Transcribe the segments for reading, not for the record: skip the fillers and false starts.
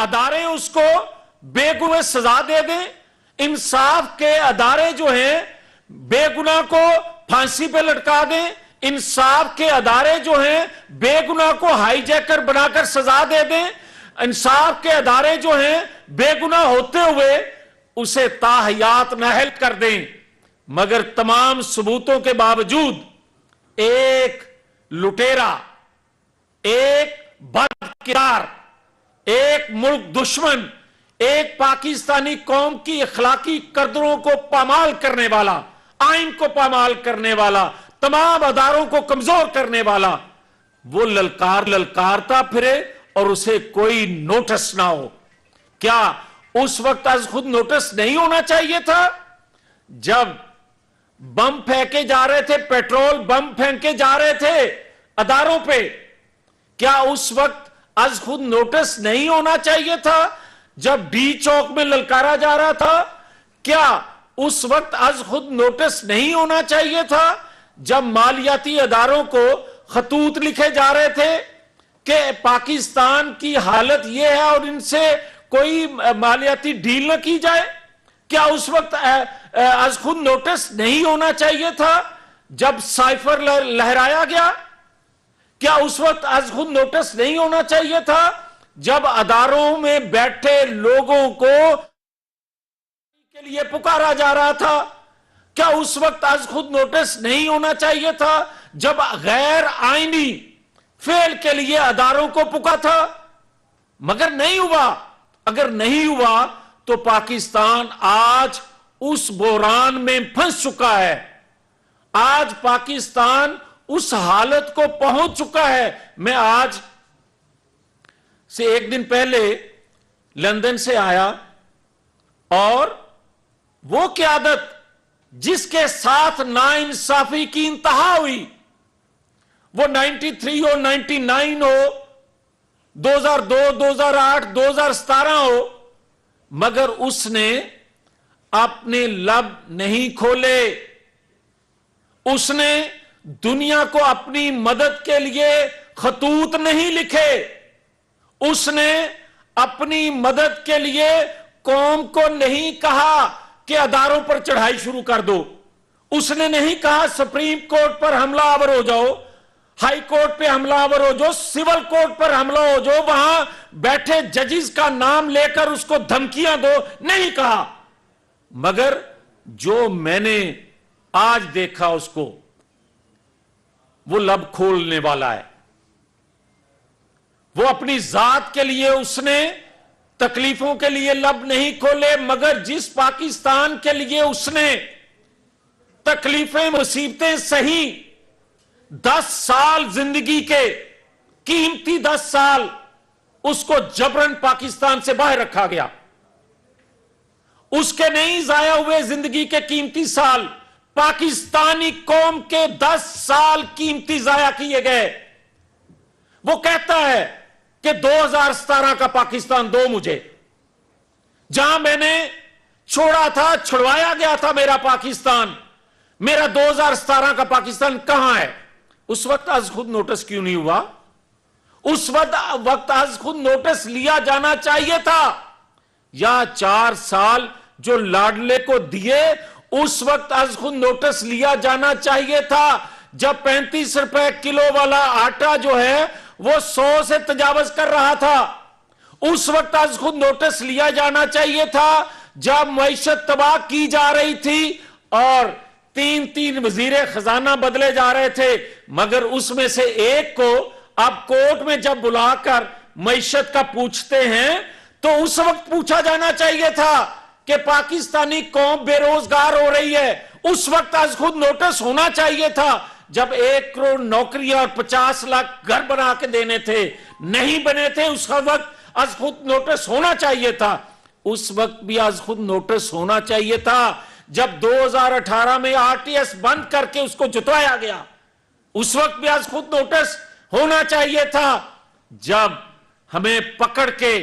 ادارے اس کو بے گناہ سزا دے دیں، انصاف کے ادارے جو ہیں بے گناہ کو پھانسی پہ لٹکا دیں، انصاف کے ادارے جو ہیں بے گناہ کو ہائی جیکر بنا کر سزا دے دیں، انصاف کے ادارے جو ہیں بے گناہ ہوتے ہوئے اسے تاحیات نااہل کر دیں، مگر تمام ثبوتوں کے باوجود ایک لٹیرا، ایک بدکردار، ایک ملک دشمن، ایک پاکستانی قوم کی اخلاقی قدروں کو پامال کرنے والا، آئین کو پامال کرنے والا، تمام اداروں کو کمزور کرنے والا، وہ للکارتا پھرے اور اسے کوئی نوٹس نہ ہو۔ کیا اس وقت از خود نوٹس نہیں ہونا چاہیے تھا؟ جب بم پھینکے جا رہے تھے، پیٹرول بم پھینکے جا رہے تھے اداروں پہ، کیا اس وقت از خود نوٹس نہیں ہونا چاہیے تھا؟ جب ڈی چوک میں للکارا جا رہا تھا، کیا اس وقت از خود نوٹس نہیں ہونا چاہیے تھا؟ جب مالیاتی اداروں کو خطوط لکھے جا رہے تھے کہ پاکستان کی حالت یہ ہے اور ان سے کوئی مالیاتی ڈیل نہ کی جائے، کیا اس وقت از خود نوٹس نہیں ہونا چاہیے تھا؟ جب سائفر لہرایا گیا، کیا اس وقت از خود نوٹس نہیں ہونا چاہیے تھا؟ جب اداروں میں بیٹھے لوگوں کو کے لیے پکارا جا رہا تھا، کیا اس وقت از خود نوٹس نہیں ہونا چاہیے تھا؟ جب غیر آئینی فعل کے لیے اداروں کو پکارا تھا، مگر نہیں ہوا۔ اگر نہیں ہوا تو پاکستان آج اس بحران میں پھنس چکا ہے، آج پاکستان اس حالت کو پہنچ چکا ہے۔ میں آج سے ایک دن پہلے لندن سے آیا اور وہ قیادت جس کے ساتھ ناانصافی کی انتہا ہوئی، وہ 93 ہو، 99 ہو، 2002، 2008، 2017 ہو، مگر اس نے اپنے لب نہیں کھولے، اس نے دنیا کو اپنی مدد کے لیے خطوط نہیں لکھے، اس نے اپنی مدد کے لیے قوم کو نہیں کہا کہ اداروں پر چڑھائی شروع کر دو، اس نے نہیں کہا سپریم کورٹ پر حملہ آور ہو جاؤ، ہائی کورٹ پہ حملہ آور ہو جاؤ، سول کورٹ پر حملہ ہو جاؤ، وہاں بیٹھے ججز کا نام لے کر اس کو دھمکیاں دو، نہیں کہا۔ مگر جو میں نے آج دیکھا اس کو، وہ لب کھولنے والا ہے۔ وہ اپنی ذات کے لیے اس نے تکلیفوں کے لیے لب نہیں کھولے، مگر جس پاکستان کے لیے اس نے تکلیفیں مصیبتیں سہی، 10 سال زندگی کے قیمتی 10 سال اس کو جبرن پاکستان سے باہر رکھا گیا، اس کے نہیں ضائع ہوئے زندگی کے قیمتی سال، پاکستانی قوم کے 10 سال قیمتی ضائع کیے گئے۔ وہ کہتا ہے کہ 2017 کا پاکستان دو مجھے، جہاں میں نے چھوڑا تھا، چھڑوایا گیا تھا میرا پاکستان، میرا 2017 کا پاکستان کہاں ہے؟ اس وقت از خود نوٹس کیوں نہیں ہوا؟ اس وقت از خود نوٹس لیا جانا چاہیے تھا، یا 4 سال جو لاڈلے کو دیے اس وقت از خود نوٹس لیا جانا چاہیے تھا، جب 35 روپے کلو والا آٹا جو ہے وہ 100 سے تجاوز کر رہا تھا، اس وقت از خود نوٹس لیا جانا چاہیے تھا، جب معیشت تباہ کی جا رہی تھی اور 3 وزیر خزانہ بدلے جا رہے تھے، مگر اس میں سے ایک کو اب کورٹ میں جب بلا کر معیشت کا پوچھتے ہیں تو اس وقت پوچھا جانا چاہیے تھا کہ پاکستانی قوم بے روزگار ہو رہی ہے، اس وقت از خود نوٹس ہونا چاہیے تھا، جب 1 کروڑ نوکریاں اور 50 لاکھ گھر بنا کے دینے تھے، نہیں بنے تھے، اس وقت از خود نوٹس ہونا چاہیے تھا۔ اس وقت بھی از خود نوٹس ہونا چاہیے تھا جب 2018 میں RTS بند کر کے اس کو جتوایا گیا، اس وقت بھی از خود نوٹس ہونا چاہیے تھا، جب ہمیں پکڑ کے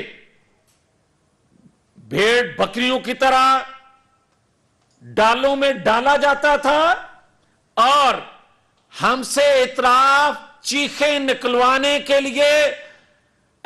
بھیڑ بکریوں کی طرح ڈالوں میں ڈالا جاتا تھا اور ہم سے اعتراف چیخیں نکلوانے کے لیے